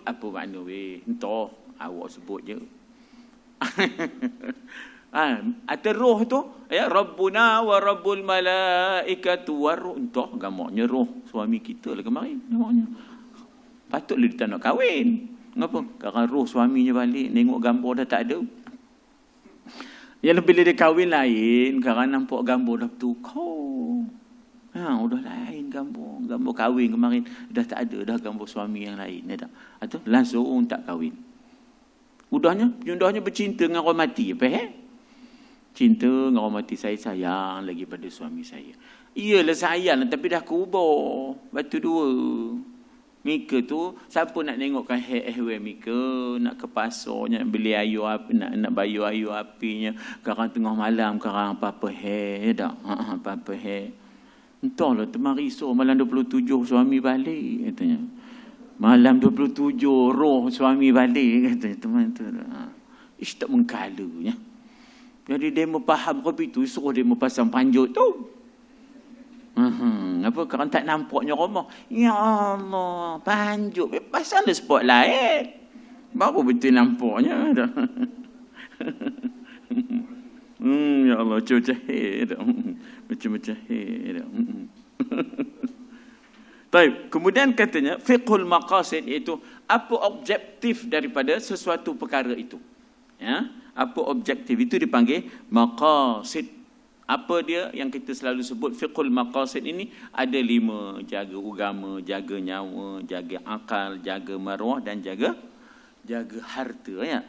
Apa makna weh? Entah, awak sebut je. Atau roh tu, ya, Rabbuna wa Rabbul Malaikatu waruh. Entah, gamaknya roh suami kita lah kemarin. Gamaknya. Patutlah dia tak nak kahwin. Kenapa? Kerana roh suaminya balik, nengok gambar dah tak ada. Yang bila dia kahwin lain, kerana nampak gambar dah bertukar. Udah lain gambar kahwin kemarin dah tak ada dah gambar suami yang lain dah. Atau langsung tak kahwin. Udahnya bercinta dengan orang mati apa cinta dengan orang mati, saya sayang lagi pada suami saya. Iyalah sayang tapi dah kubur. Batu dua. Mika tu siapa nak tengokkan Mika nak ke pasar nak beli ayu api nak bayar ayu apinya sekarang tengah malam sekarang apa-apa dah apa-apa entahlah temariso malam 27 suami balik katanya. Malam 27 roh suami balik katanya teman tu. Tak mengkalanya. Jadi dia faham kopi tu suruh dia pasang panjut tu. Apa kerana tak nampaknya rumah. Ya Allah, panjut pasanglah spotlight. Baru betul nampaknya dah. Ya Allah, cahaya dah. Macam-macam dah. Baik, kemudian katanya fiqhul maqasid iaitu apa objektif daripada sesuatu perkara itu. Ya, apa objektif itu dipanggil maqasid. Apa dia yang kita selalu sebut fiqhul maqasid ini ada 5, jaga agama, jaga nyawa, jaga akal, jaga maruah dan jaga harta ya.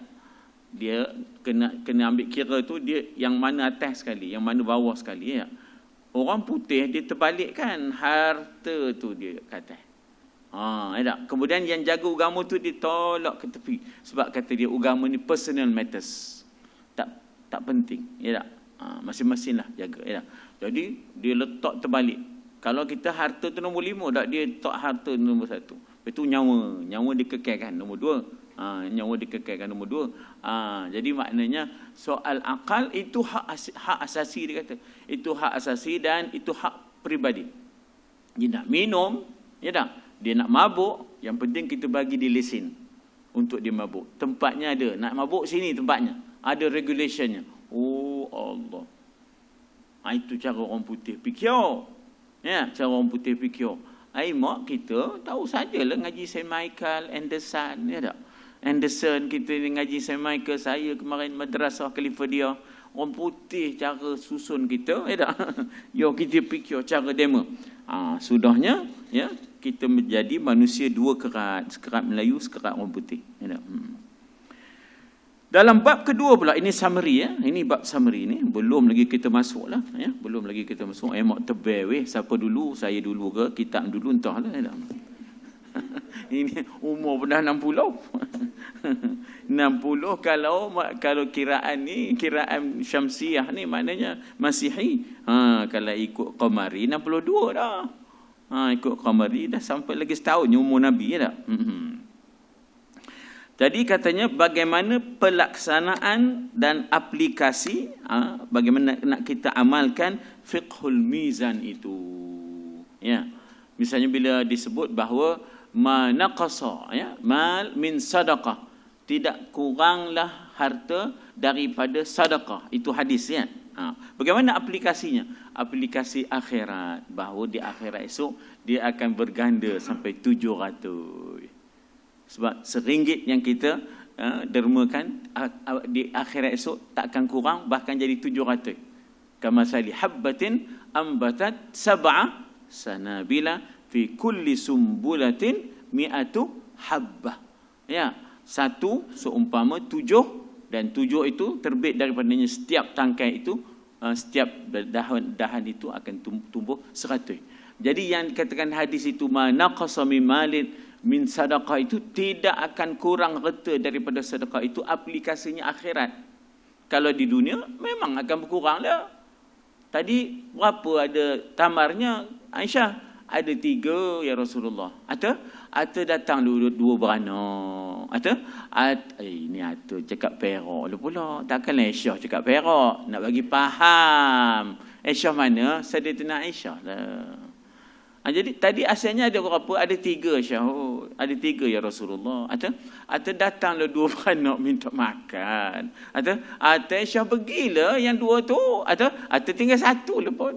Dia kena ambil kira tu dia yang mana atas sekali, yang mana bawah sekali ya. Orang putih dia terbalikkan harta tu dia kata. Kemudian yang jaga agama tu ditolak ke tepi sebab kata dia agama ni personal matters. Tak penting, ya tak? Masing-masing lah jaga, ya tak? Jadi dia letak terbalik. Kalau kita harta tu nombor 5, tak dia letak harta nombor 1. Lepas tu nyawa dikekalkan nombor 2. Nyawa dikekalkan nombor 2. Jadi maknanya soal akal itu hak asasi dia kata. Itu hak asasi dan itu hak peribadi. Dia nak minum, ya tak? Dia nak mabuk, yang penting kita bagi dia lesen untuk dia mabuk. Tempatnya ada, nak mabuk sini tempatnya. Ada regulationnya. Oh Allah. Itu cara orang putih fikir. Ya, cara orang putih fikir. Mak kita tahu sajalah ngaji Saint Michael Anderson, ya tak? Anderson kita ni ngaji Saint Michael, saya kemarin madrasah California. Orang putih cara susun kita, ya tak? Yo kita fikir cara demo. Sudahnya ya, kita menjadi manusia dua kerat, sekerat Melayu, sekerat orang putih, ya tak? Dalam bab kedua pula, ini summary ya. Ini bab summary ni, belum lagi kita masuklah ya. Belum lagi kita masuk. Mak tebel weh, siapa dulu? Saya dulu ke? Kitab dulu entahlah ya. Ini umur pernah 60. 60 kalau kiraan ni, kiraan Syamsiah ni maknanya Masihi. Kalau ikut Qamari 62 dah. Ikut Qamari dah sampai lagi setahun umur Nabi ya tak? Jadi katanya bagaimana pelaksanaan dan aplikasi, bagaimana nak kita amalkan fiqhul mizan itu. Ya. Misalnya bila disebut bahawa ma naqasa ya, mal min sadaqah, tidak kuranglah harta daripada sedekah. Itu hadis ya. Bagaimana aplikasinya? Aplikasi akhirat, bahawa di akhirat esok dia akan berganda sampai 700. Sebab RM1 yang kita dermakan di akhirat esok tak akan kurang, bahkan jadi 700. Kama sali habbatin ambatat sab'a sanabila fi kulli sumbulatin mi'atu habbah. Ya, 1 seumpama 7, dan 7 itu terbit daripadanya setiap tangkai itu, setiap dahan itu akan tumbuh 100. Jadi yang dikatakan hadis itu ma naqasa min sedekah itu tidak akan kurang harta daripada sedekah itu, aplikasinya akhirat. Kalau di dunia memang akan berkurang lah. Tadi berapa ada tamarnya Aisyah? Ada 3 ya Rasulullah. Atau datang dulu 2 beranak. Ini atau cakap perak lu pula. Takkanlah Aisyah cakap perak. Nak bagi faham. Aisyah mana? Sayyidatina Aisyah lah. Jadi tadi asalnya ada berapa? Ada 3 Syahud. Ada 3 ya Rasulullah. Atau datanglah 2 beranak minta makan. Atau Syah pergilah yang 2 tu. Atau tinggal 1 lah pun.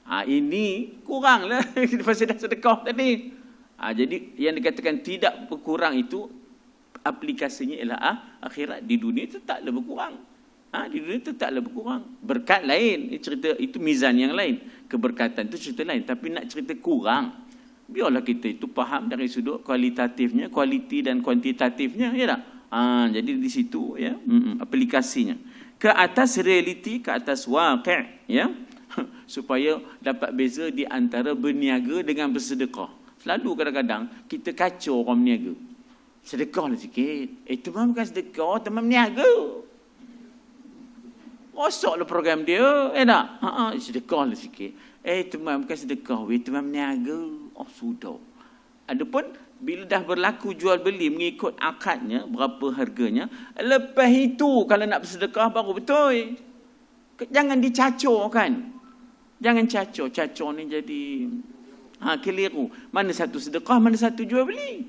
Ini kuranglah pasal dah sedekah tadi. Jadi yang dikatakan tidak berkurang itu aplikasinya ialah akhirat. Di dunia itu taklah berkurang. Di dunia itu taklah berkurang. Berkat lain, cerita itu mizan yang lain. Keberkatan itu cerita lain. Tapi nak cerita kurang, biarlah kita itu faham dari sudut kualitatifnya, kualiti dan kuantitatifnya, ya tak? Jadi di situ ya, aplikasinya. Ke atas realiti, ke atas waqi', ya. Supaya dapat beza di antara berniaga dengan bersedekah. Selalu kadang-kadang kita kacau orang berniaga. Sedekahlah sikit. Itu memang bukan sedekah, teman berniaga. Rosaklah program dia, tak? Sedekahlah sikit. Teman bukan sedekah, teman berniaga. Sudah. Adapun bila dah berlaku jual beli mengikut akadnya, berapa harganya, lepas itu kalau nak bersedekah baru betul. Jangan dicacor kan. Jangan cacor. Cacor ni jadi keliru. Mana satu sedekah, mana satu jual beli.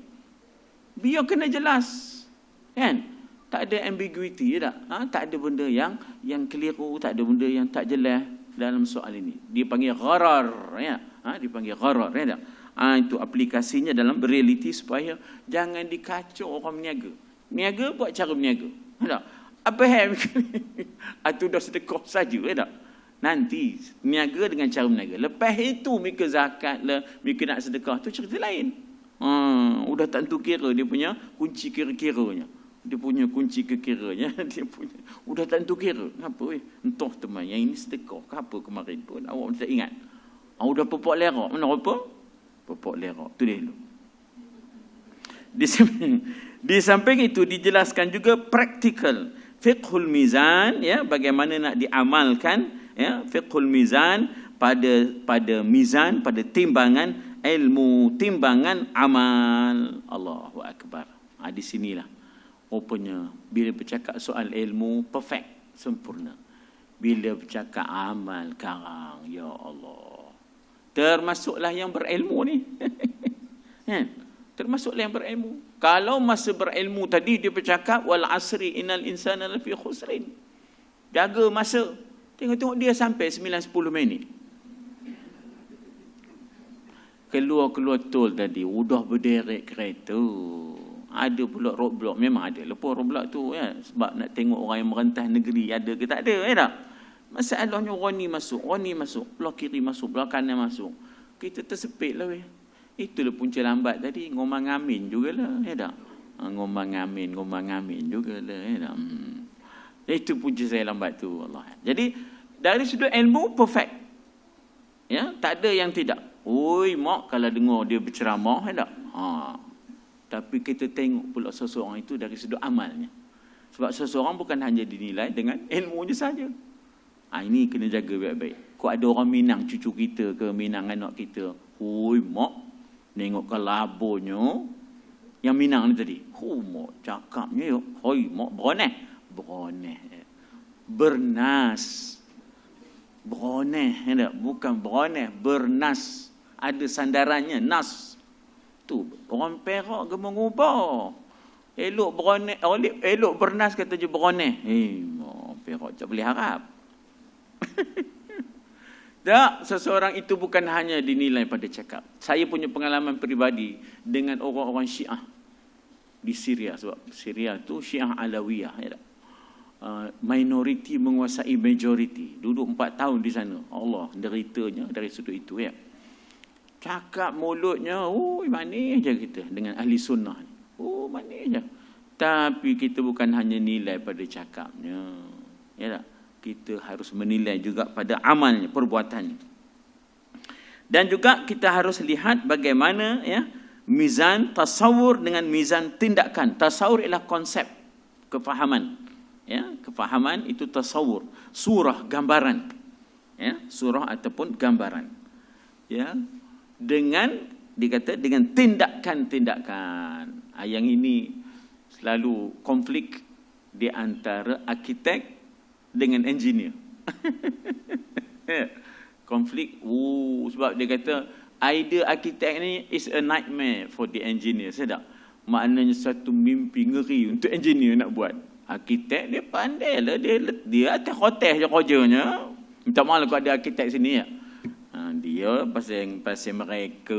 Biar kena jelas. Kan? Tak ada ambiguity, ya tak? Tak ada benda yang keliru, tak ada benda yang tak jelas dalam soal ini. Dia panggil gharar, ya. Dipanggil gharar, ya tak? Itu aplikasinya dalam realiti supaya jangan dikacau orang berniaga. Berniaga buat cara berniaga. Ya tak? Apa yang itu dah sedekah saja, ya tak? Nanti berniaga dengan cara berniaga. Lepas itu mereka zakat lah, mereka nak sedekah, tu cerita lain. Udah tak tentu kira dia punya kunci kira-kiranya. Dia punya kunci kekiranya, dia punya udah tak tentu kira. Apa entah teman yang ini sedekah ke apa kemarin pun awak tak ingat. Udah pepok lerak. Mana apa? Pepok lerak. Tu dia dulu. Di samping itu dijelaskan juga praktikal fiqhul mizan, ya, bagaimana nak diamalkan, ya, fiqhul mizan pada mizan, pada timbangan ilmu, timbangan amal. Allahu akbar. Di sinilah rupanya bila bercakap soal ilmu perfect, sempurna. Bila bercakap amal karang, ya Allah, termasuklah yang berilmu ni. Kan? Termasuklah yang berilmu. Kalau masa berilmu tadi dia bercakap wal asri innal insana lafi khusrin. Jaga masa. Tengok dia sampai 9-10 minit. Keluar tol tadi, udah berderet kereta. Ada pula roadblock, memang ada. Lepas roadblock tu, ya, sebab nak tengok orang yang merentas negeri ada ke tak ada, ya tak? Masalahnya orang ni masuk, belah kiri masuk, belah kanan masuk. Kita tersepit lah weh. Itulah punca lambat tadi, ngomong amin jugalah, ya tak? Ngomong amin jugalah, ya tak? Itu punca saya lambat tu, Allah. Jadi dari sudut ilmu perfect. Ya, tak ada yang tidak. Oi, mak kalau dengar dia berceramah, ya tak? Tapi kita tengok pula seseorang itu dari sudut amalnya. Sebab seseorang bukan hanya dinilai dengan ilmunya saja. Ini kena jaga baik-baik. Kau ada orang Minang cucu kita ke, Minang anak kita. Hui mak, tengok ke labunya. Yang Minang ni tadi. Mak cakapnya yuk. Hui mak, beroneh. Bernas. Bukan beroneh, bernas. Ada sandarannya, nas. Tu orang Perak gemar ngubah. Elok bernas kata je beroneh. Orang Perak tak boleh harap. Tak, seseorang itu bukan hanya dinilai pada cakap. Saya punya pengalaman peribadi dengan orang-orang Syiah di Syria, sebab Syria tu Syiah Alawiyah, ya tak? Minoriti menguasai majoriti. Duduk 4 tahun di sana. Allah deritanya dari sudut itu, ya. Cakap mulutnya, manis je kita dengan ahli sunnah. Manis je. Tapi kita bukan hanya nilai pada cakapnya. Ya tak? Kita harus menilai juga pada amalnya, perbuatannya. Dan juga kita harus lihat bagaimana, ya, mizan tasawur dengan mizan tindakan. Tasawur ialah konsep, kefahaman. Ya, kefahaman itu tasawur, surah, gambaran. Ya, surah ataupun gambaran. Ya, dengan tindakan-tindakan. Yang ini selalu konflik di antara arkitek dengan engineer. Konflik, sebab dia kata idea arkitek ni is a nightmare for the engineer. Sedap. Maknanya satu mimpi ngeri untuk engineer nak buat. Arkitek dia pandai lah. Dia atas hotel je kerjanya. Minta maaf lah kalau ada arkitek sini ya. Dia pasal mereka.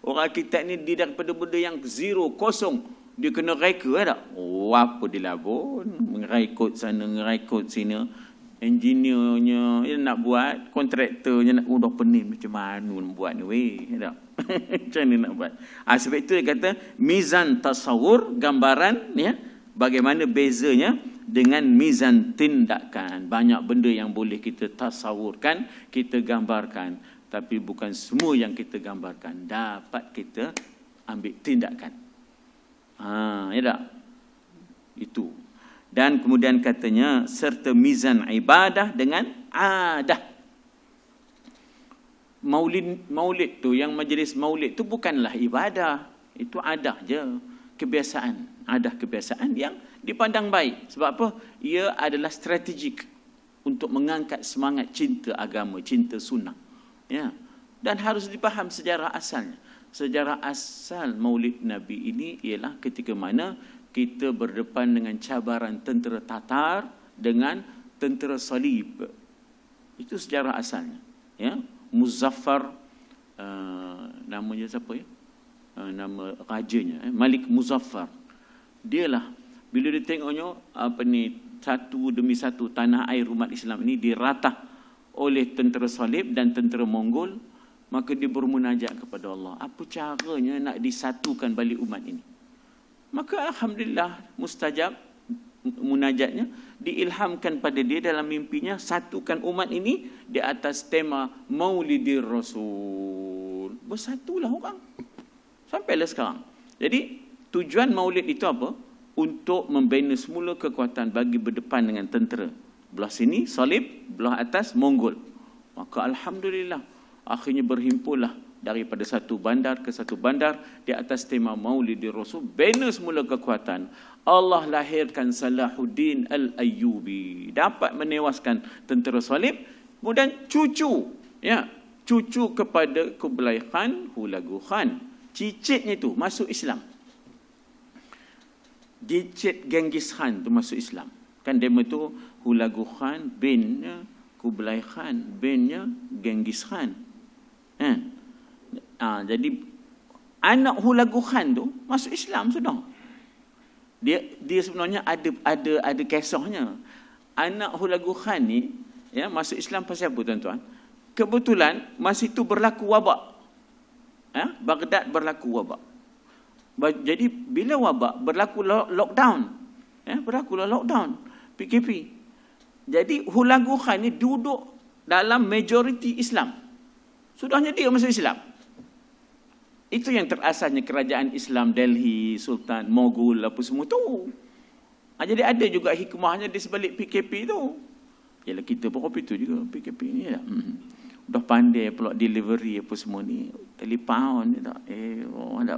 Orang arkitek ni dia daripada benda yang zero, kosong. Dia kena reka tak? Oh, apa dia labun? Ngerekod sana, ngerekod sini. Engineernya dia nak buat, kontraktornya nak udah pening macam mana nak buat ni weh. Tak? Macam mana nak buat? Sebab itu dia kata mizan tasawur, gambaran ya, bagaimana bezanya dengan mizan tindakan. Banyak benda yang boleh kita tasawurkan, kita gambarkan, tapi bukan semua yang kita gambarkan dapat kita ambil tindakan. Ya tak? Itu. Dan kemudian katanya serta mizan ibadah dengan adah. Maulid tu, yang majlis maulid tu bukanlah ibadah, itu adah je, kebiasaan. Adah kebiasaan yang dipandang baik. Sebab apa? Ia adalah strategik untuk mengangkat semangat cinta agama, cinta sunnah. Ya. Dan harus dipaham sejarah asalnya. Sejarah asal Maulid Nabi ini ialah ketika mana kita berdepan dengan cabaran tentera Tatar dengan tentera Salib. Itu sejarah asalnya. Ya, Muzaffar, namanya siapa ya? Nama rajanya, Malik Muzaffar. Dialah bila dia tengoknya satu demi satu tanah air umat Islam ini diratah oleh tentera Salib dan tentera Mongol, maka dia bermunajat kepada Allah. Apa caranya nak disatukan balik umat ini? Maka alhamdulillah mustajab munajatnya, diilhamkan pada dia dalam mimpinya satukan umat ini di atas tema Maulidir Rasul. Bersatulah orang. Sampailah sekarang. Jadi tujuan maulid itu apa? Untuk membina semula kekuatan bagi berdepan dengan tentera. Belah sini Salib, belah atas Mongol. Maka alhamdulillah akhirnya berhimpunlah daripada satu bandar ke satu bandar di atas tema Maulidir Rasul, bina semula kekuatan. Allah lahirkan Salahuddin Al-Ayyubi, dapat menewaskan tentera Salib, kemudian cucu kepada Kublai Khan, Hulagu Khan, cicitnya itu masuk Islam. Cicit Genghis Khan tu masuk Islam. Kan dia tu Hulagu Khan binnya Kublai Khan, binnya Genghis Khan. Jadi anak Hulagu Khan tu masuk Islam sudah. Dia sebenarnya ada kisahnya. Anak Hulagu Khan ni ya masuk Islam pasal apa tuan-tuan? Kebetulan masa itu berlaku wabak. Baghdad berlaku wabak. Jadi bila wabak berlaku lockdown. Berlakulah lockdown PKP. Jadi Hulagu Khan ni duduk dalam majoriti Islam. Sudahnya dia masuk Islam. Itu yang terasasnya kerajaan Islam Delhi, Sultan, Mogul, apa semua tu. Jadi ada juga hikmahnya di sebalik PKP tu. Yalah kita pun kopi tu juga PKP ni lah. Dah pandai pula delivery apa semua ni. Telefon ni tak.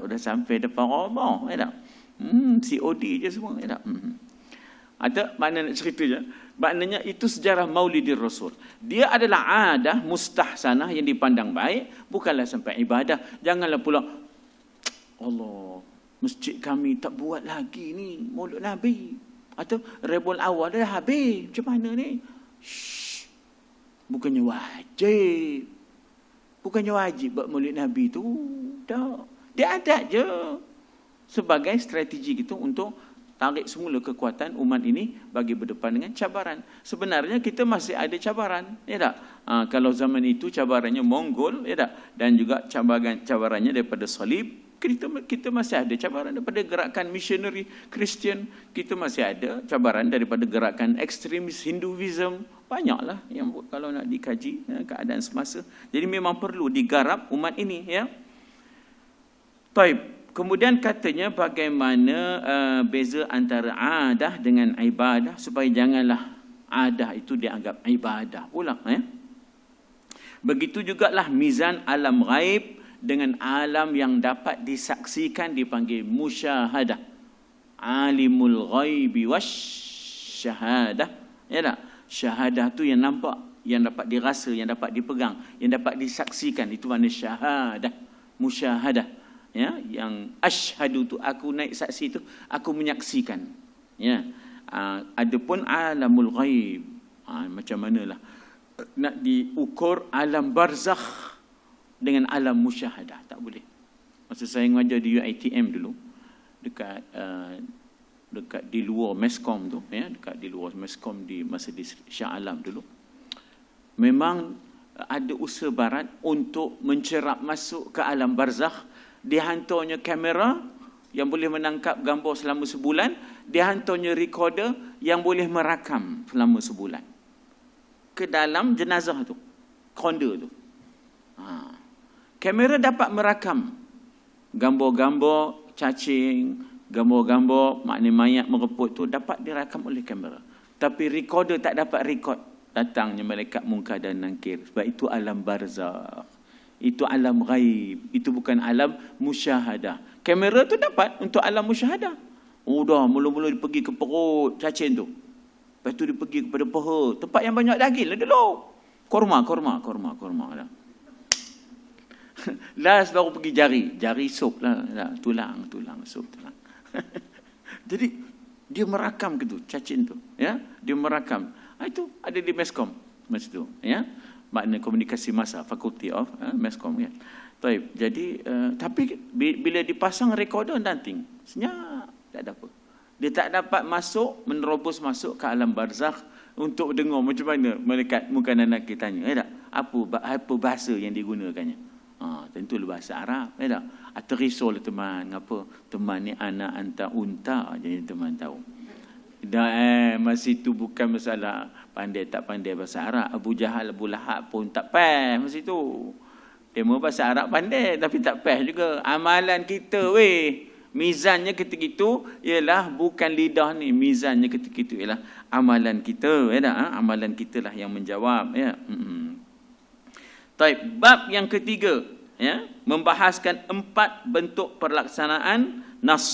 Dah sampai depan rumah. COD je semua. Ada mana nak cerita je. Maknanya itu sejarah Maulidir Rasul. Dia adalah adah mustahsanah yang dipandang baik, bukanlah sampai ibadah. Janganlah pula Allah, masjid kami tak buat lagi ni Maulid Nabi. Atau Rabiul Awal dah habis. Macam mana ni? Bukannya wajib. Bukannya wajib buat Maulid Nabi tu. Tak. Dia ada je sebagai strategi kita untuk tarik semula kekuatan umat ini bagi berdepan dengan cabaran. Sebenarnya kita masih ada cabaran, ya tak? Kalau zaman itu cabarannya Mongol, ya tak? Dan juga cabarannya daripada Salib. Kita masih ada cabaran daripada gerakan missionary Kristian. Kita masih ada cabaran daripada gerakan ekstremis Hinduism. Banyaklah yang kalau nak dikaji keadaan semasa. Jadi memang perlu digarap umat ini, ya. Taib. Kemudian katanya bagaimana beza antara adah dengan ibadah, supaya janganlah adah itu dianggap ibadah pula. Begitu jugalah mizan alam ghaib dengan alam yang dapat disaksikan dipanggil musyahadah. Alimul ghaibi wasyhadah. Ya tak? Syahadah tu yang nampak, yang dapat dirasa, yang dapat dipegang, yang dapat disaksikan. Itu makna syahadah, musyahadah. Ya, yang asyhadu tu aku naik saksi tu, aku menyaksikan. Ya. Adapun alamul ghaib, macam manalah nak diukur alam barzakh dengan alam musyahadah, tak boleh. Masa saya mengajar di UiTM dulu, dekat di luar Meskom tu, ya, dekat di luar Meskom di masa di Shah Alam dulu, memang ada usaha barat untuk mencerap masuk ke alam barzakh. Dihantarnya kamera yang boleh menangkap gambar selama sebulan, dihantarnya recorder yang boleh merakam selama sebulan ke dalam jenazah tu, konda tu. Kamera dapat merakam gambar-gambar cacing, gambar-gambar makna mayat mereput tu dapat dirakam oleh kamera. Tapi recorder tak dapat record datangnya malaikat munkar dan nakir. Sebab itu alam barzakh. Itu alam ghaib. Itu bukan alam musyahadah. Kamera tu dapat untuk alam musyahadah. Dah mula-mula dia pergi ke perut cacing tu. Lepas tu dia pergi kepada paha. Tempat yang banyak daging lah dulu. Korma dah. Last baru pergi jari sup lah, tulang sup tulang. Jadi dia merakam gitu cacing tu, ya, dia merakam. Itu ada di Meskom masa tu, ya, makna komunikasi massa, Faculty of Meskom, ya. Baik, jadi tapi bila dipasang recorder nanti senyap, tak ada apa. Dia tak dapat menerobos masuk ke alam barzakh untuk dengar macam mana malaikat munkar dan nakir tanya, ya tak? Apa bahasa yang digunakannya? Tentulah bahasa Arab, ya tak? Terisul teman, apa? Teman ni anak anta unta, jadi teman tahu. Dah masa itu bukan masalah pandai tak pandai bahasa Arab. Abu Jahal, Abu Lahab pun tak faham masa itu. Demo bahasa Arab pandai tapi tak faham juga. Amalan kita mizannya ketika itu ialah bukan lidah ni, mizannya ketika itu ialah amalan kita, ya tak? Amalan kita lah yang menjawab, ya. Baik, bab yang ketiga, ya, membahaskan 4 bentuk pelaksanaan nas.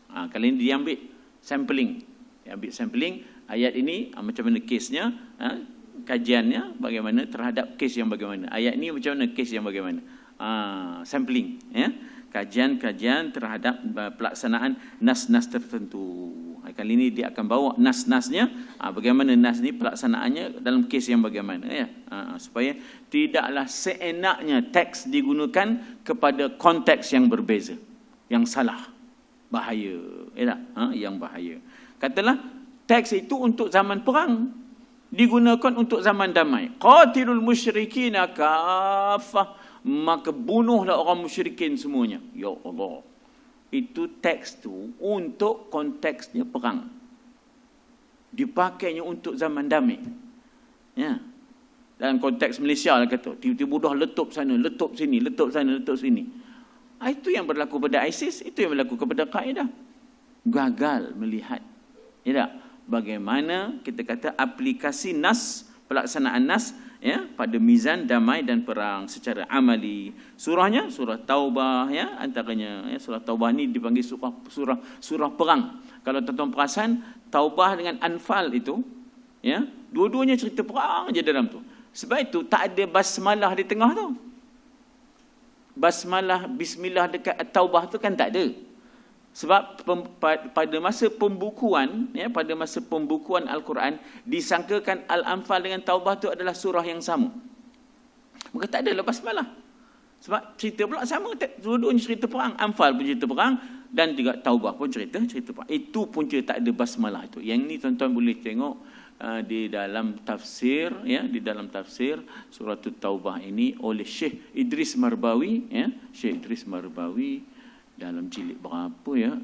Kali ini diambil sampling. Diambil sampling ayat ini, macam mana kesnya, kajiannya bagaimana terhadap kes yang bagaimana. Ayat ini macam mana, kes yang bagaimana. Sampling, ya. Kajian-kajian terhadap pelaksanaan nas-nas tertentu. Kali ini dia akan bawa nas-nasnya, bagaimana nas ni pelaksanaannya dalam kes yang bagaimana, ya. Supaya tidaklah seenaknya teks digunakan kepada konteks yang berbeza, yang salah, bahaya, ya tak? Yang bahaya. Katalah teks itu untuk zaman perang, digunakan untuk zaman damai. Qatilul musyrikina kaffah, maka bunuhlah orang musyrikin semuanya. Ya Allah. Itu teks tu untuk konteksnya perang. Dipakainya untuk zaman damai. Ya. Dalam konteks Malaysia lah kata, tiba-tiba dah letup sana, letup sini, letup sana, letup sini. Itu yang berlaku pada ISIS, itu yang berlaku kepada Qaeda. Gagal melihat, ya tak? Bagaimana kita kata aplikasi nas, pelaksanaan nas, ya, pada mizan damai dan perang secara amali. Surahnya surah Taubah, ya, antaranya, ya, surah Taubah ni dipanggil surah perang. Kalau tuan-tuan perasan, Taubah dengan Anfal itu, ya, dua-duanya cerita perang je dalam tu. Sebab itu tak ada basmalah di tengah tu. Basmalah bismillah dekat Taubah tu kan tak ada. Sebab pada masa pembukuan, ya, pada masa pembukuan Al-Quran, disangkakan Al-Anfal dengan Taubah itu adalah surah yang sama. Maka tak ada lepas malah. Sebab cerita pula sama, dua-duanya cerita perang. Anfal pun cerita perang dan juga Taubah pun cerita perang. Itu pun cerita tak ada basmalah itu. Yang ni tuan-tuan boleh tengok di dalam tafsir, ya, di dalam tafsir surah Taubah ini oleh Syekh Idris Marbawi, ya, Syekh Idris Marbawi dalam jilid berapa, ya,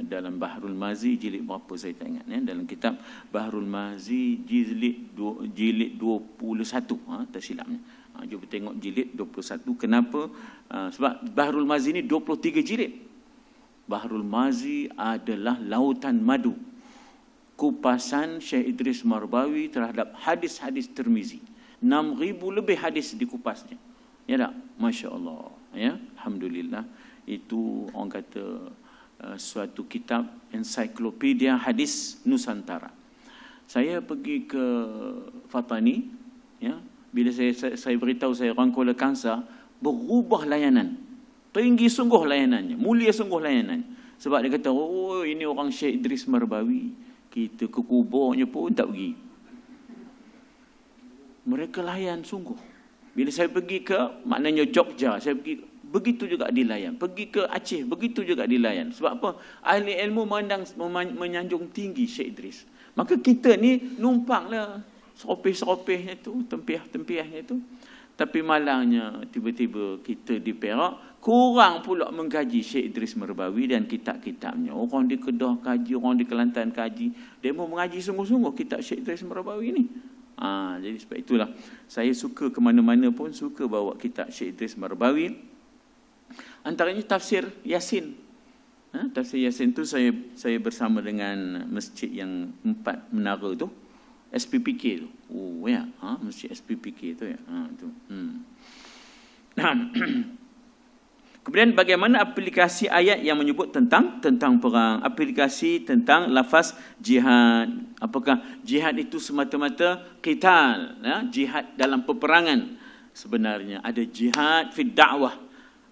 dalam Bahrul Mazi jilid berapa saya tak ingat, ya, dalam kitab Bahrul Mazi jilid 21, tak silapnya. Cuba tengok jilid 21. Kenapa? Sebab Bahrul Mazi ni 23 jilid. Bahrul Mazi adalah lautan madu, kupasan Syekh Idris Marbawi terhadap hadis-hadis Tirmizi. 6,000 lebih hadis dikupasnya. Ya tak? Masya Allah, ya, alhamdulillah. Itu orang kata suatu kitab ensiklopedia hadis Nusantara. Saya pergi ke Fatani, ya. Bila saya beritahu saya orang Kuala Kangsar, berubah layanan. Tinggi sungguh layanannya, mulia sungguh layanannya. Sebab dia kata, oh ini orang Syekh Idris Marbawi. Kita ke kuburnya pun tak pergi. Mereka layan sungguh. Bila saya pergi ke, maknanya Jogja, saya pergi, begitu juga dilayan. Pergi ke Aceh, begitu juga dilayan. Sebab apa? Ahli ilmu menyanjung tinggi Syekh Idris. Maka kita ni numpanglah seropeh-seropehnya tu, tempiah-tempiahnya tu. Tapi malangnya tiba-tiba kita di Perak kurang pula mengkaji Syekh Idris Marbawi dan kitab-kitabnya. Orang di Kedah kaji, orang di Kelantan kaji. Dia mau mengaji sungguh-sungguh kitab Syekh Idris Marbawi ni. Jadi sebab itulah saya suka ke mana-mana pun suka bawa kitab Syekh Idris Marbawi. Antaranya tafsir Yasin. Tafsir Yasin tu saya bersama dengan masjid yang 4 menara tu. SPPK tu. Oh ya, masjid SPPK tu ya. Tu. Kemudian bagaimana aplikasi ayat yang menyebut tentang perang, aplikasi tentang lafaz jihad. Apakah jihad itu semata-mata qital, ya? Jihad dalam peperangan. Sebenarnya ada jihad fi dakwah,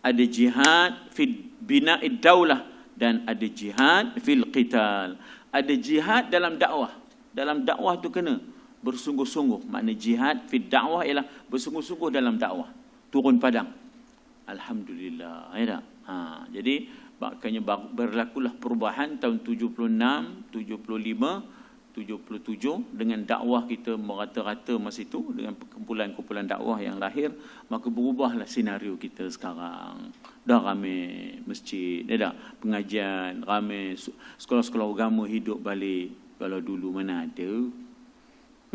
ada jihad fi bina'id daulah dan ada jihad fil qital. Ada jihad dalam dakwah. Dalam dakwah tu kena bersungguh-sungguh. Makna jihad fi dakwah ialah bersungguh-sungguh dalam dakwah. Turun padang. Alhamdulillah. Ya tak? Jadi maknanya berlakulah perubahan tahun 76, 75, 77 dengan dakwah kita merata-rata masa itu dengan kumpulan-kumpulan dakwah yang lahir, maka berubahlah senario kita sekarang. Dah ramai masjid, dah pengajian, ramai sekolah-sekolah agama hidup balik. Kalau dulu mana ada.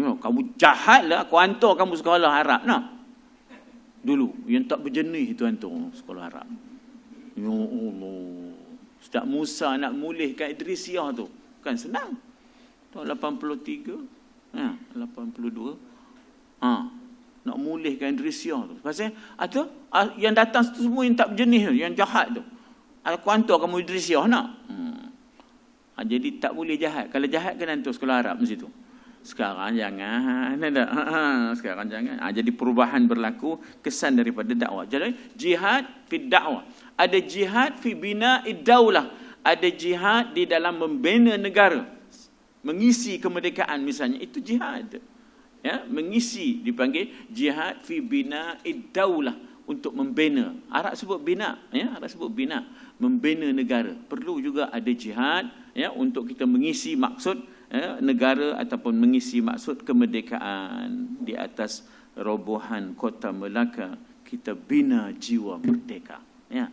Kamu jahatlah, aku hantar kamu sekolah Arab nak. Dulu yang tak berjenih itu hantar sekolah Arab. Ya Allah. Ustaz Musa nak mulihkan Idrisiah tu kan senang. Tahun 83, 82. Nak mulihkan Idrisiah tu. Pasal atau yang datang semua yang tak berjenih, yang jahat tu. Aku hantar kamu Idrisiah nak. Jadi tak boleh jahat. Kalau jahat kena hantar sekolah Arab mesti tu. Sekarang jangan. Sekarang jangan. Jadi perubahan berlaku, kesan daripada dakwah. Jadi jihad fi dakwah. Ada jihad fi bina'id daulah. Ada jihad di dalam membina negara. Mengisi kemerdekaan misalnya, itu jihad. Ya, mengisi dipanggil jihad fi bina'id daulah, untuk membina. Arab sebut bina, ya, Arab sebut bina, membina negara. Perlu juga ada jihad, ya, untuk kita mengisi maksud, ya, negara ataupun mengisi maksud kemerdekaan. Di atas robohan kota Melaka kita bina jiwa merdeka, ya.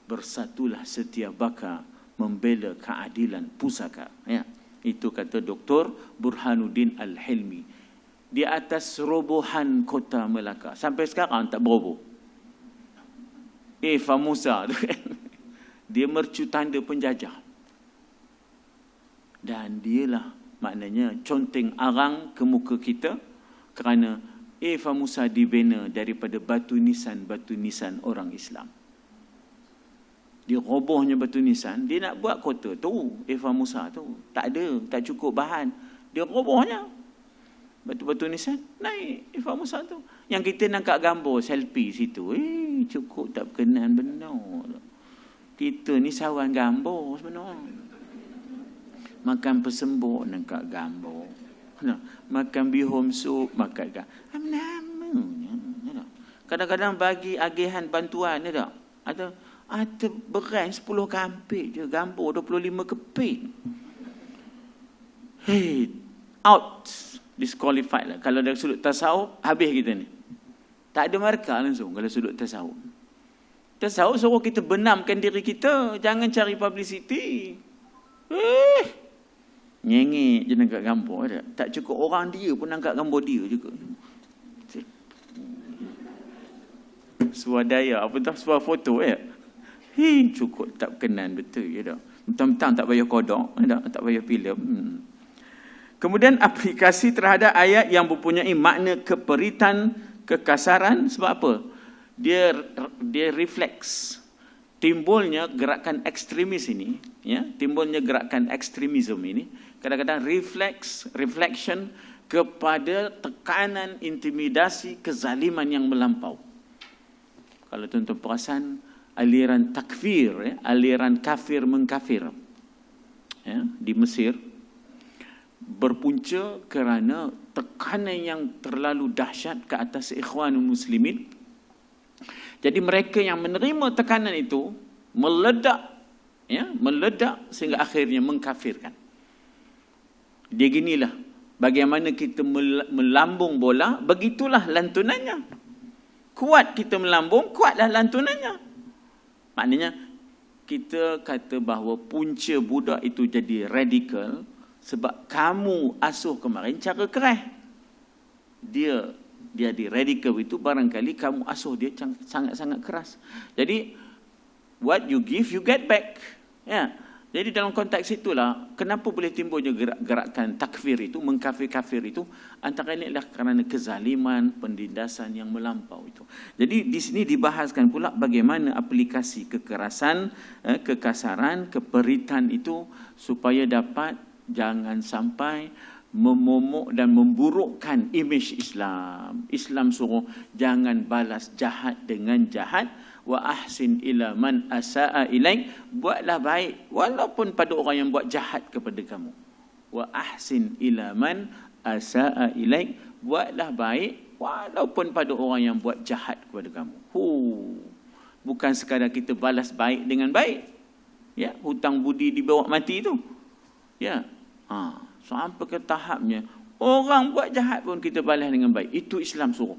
Bersatulah setia baka membela keadilan pusaka, ya. Itu kata Dr. Burhanuddin Al-Hilmi. Di atas robohan kota Melaka sampai sekarang tak beroboh. Musa dia mercu tanda penjajah. Dan dialah maknanya conteng arang ke muka kita, kerana Musa dibina daripada batu nisan orang Islam. Dia robohnya batu nisan, dia nak buat kota tu, Musa tu. Tak ada, tak cukup bahan. Dia robohnya batu-batu nisan, naik Musa tu. Yang kita nampak gambar selfie situ, cukup tak berkenan benar. Kita ni sawan gambar sebenarnya. Makan persembuk nampak gambar. Makan bihom sup, makan gambar. Kadang-kadang bagi agihan bantuan ni tak? Ada beran 10 kampik je, gambar 25 keping. Out. Disqualified lah. Kalau dari sudut tasawuf, habis kita ni. Tak ada markah langsung kalau sudut tasawuf. Tasawuf suruh kita benamkan diri kita, jangan cari publicity. Nyengik je nak gambar ada. Tak cukup orang dia pun angkat gambar dia juga. Swadaya, apa tu, suara foto ya. Cukup tak berkenan betul ya dah. Mentang-mentang tak payah kodok, tak payah filem. Kemudian aplikasi terhadap ayat yang mempunyai makna keperitan, kekasaran, sebab apa? Dia refleks timbulnya gerakan ekstremis ini, ya, timbulnya gerakan ekstremisme ini kadang-kadang reflection kepada tekanan, intimidasi, kezaliman yang melampau. Kalau tuan-tuan perasan, aliran takfir, ya, aliran kafir mengkafir, ya, di Mesir berpunca kerana tekanan yang terlalu dahsyat ke atas ikhwanul muslimin. Jadi mereka yang menerima tekanan itu meledak, ya, meledak sehingga akhirnya mengkafirkan. Dia ginilah, bagaimana kita melambung bola, begitulah lantunannya. Kuat kita melambung, kuatlah lantunannya. Maknanya kita kata bahawa punca budak itu jadi radikal sebab kamu asuh kemarin cara keras. Dia di radikal itu barangkali kamu asuh dia sangat-sangat keras. Jadi what you give you get back. Ya. Jadi dalam konteks itulah kenapa boleh timbulnya gerakan takfir itu, mengkafir-kafir itu, antara ini adalah kerana kezaliman, penindasan yang melampau itu. Jadi di sini dibahaskan pula bagaimana aplikasi kekerasan, kekasaran, keperitan itu supaya dapat jangan sampai memomok dan memburukkan imej Islam. Islam suruh jangan balas jahat dengan jahat. Wa ahsin ila man asaa ilaik, buatlah baik walaupun pada orang yang buat jahat kepada kamu. Wa ahsin ila man asaa ilaik, buatlah baik walaupun pada orang yang buat jahat kepada kamu. Bukan sekadar kita balas baik dengan baik. Ya, hutang budi dibawa mati itu. Ya. Sampai ke tahapnya orang buat jahat pun kita balas dengan baik. Itu Islam suruh.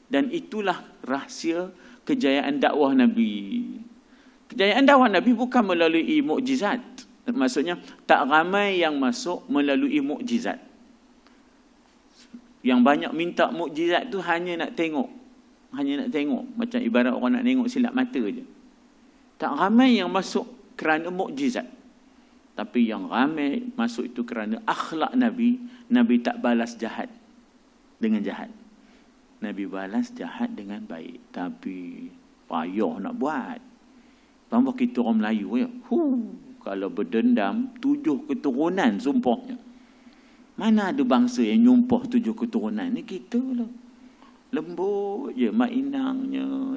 Dan itulah rahsia kejayaan dakwah Nabi. Kejayaan dakwah Nabi bukan melalui mukjizat. Maksudnya tak ramai yang masuk melalui mukjizat. Yang banyak minta mukjizat tu hanya nak tengok. Hanya nak tengok. Macam ibarat orang nak tengok silap mata je. Tak ramai yang masuk kerana mukjizat. Tapi yang ramai masuk itu kerana akhlak Nabi. Nabi tak balas jahat dengan jahat. Nabi balas jahat dengan baik. Tapi payah nak buat. Tambah kita orang Melayu ya. Kalau berdendam 7 keturunan sumpahnya. Mana ada bangsa yang nyumpah 7 keturunan? Ni kita lah. Lembut je mak inangnya.